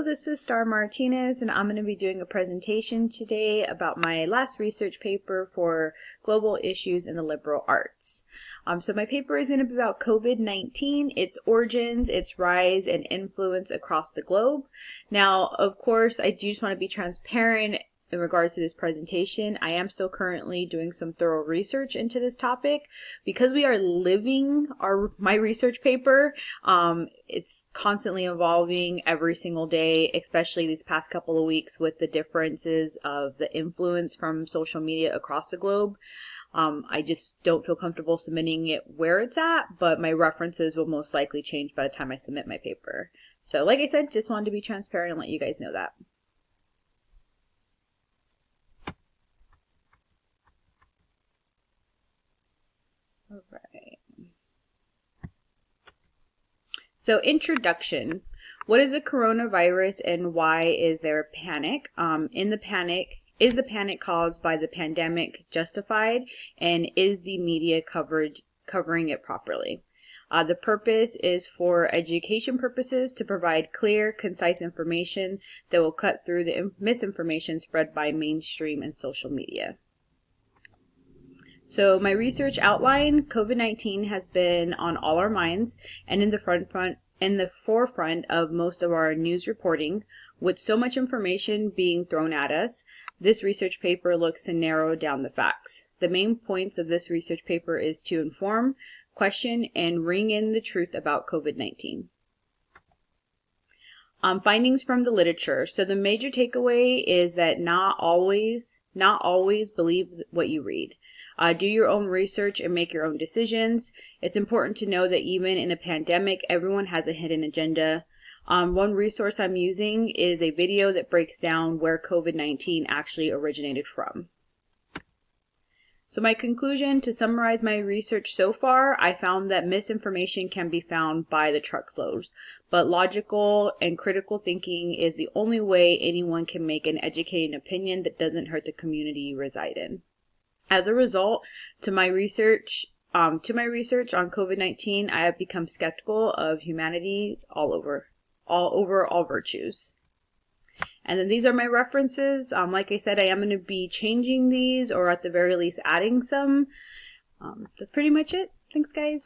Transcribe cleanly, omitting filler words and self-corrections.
Hello, this is Star Martinez, and I'm going to be doing a presentation today about my last research paper for global issues in the liberal arts. So my paper is going to be about COVID-19, its origins, its rise, and influence across the globe. Now, of course, I do just want to be transparent in regards to this presentation. I am still currently doing some thorough research into this topic. Because we are living my research paper, it's constantly evolving every single day, especially these past couple of weeks with the differences of the influence from social media across the globe. I just don't feel comfortable submitting it where it's at, but my references will most likely change by the time I submit my paper. So like I said, just wanted to be transparent and let you guys know that. Alright. So introduction. What is the coronavirus and why is there a panic? Is the panic caused by the pandemic justified, and is the media covering it properly? The purpose is for education purposes to provide clear, concise information that will cut through the misinformation spread by mainstream and social media. So my research outline, COVID-19 has been on all our minds and in the forefront of most of our news reporting. With so much information being thrown at us, this research paper looks to narrow down the facts. The main points of this research paper is to inform, question, and ring in the truth about COVID-19. Findings from the literature. So the major takeaway is that not always believe what you read. Do your own research and make your own decisions. It's important to know that even in a pandemic, everyone has a hidden agenda. One resource I'm using is a video that breaks down where COVID-19 actually originated from. So my conclusion, to summarize my research so far, I found that misinformation can be found by the truckloads, but logical and critical thinking is the only way anyone can make an educated opinion that doesn't hurt the community you reside in. As a result, to my research on COVID-19, I have become skeptical of humanity all virtues. And then these are my references. Like I said, I am going to be changing these, or at the very least adding some. That's pretty much it. Thanks, guys.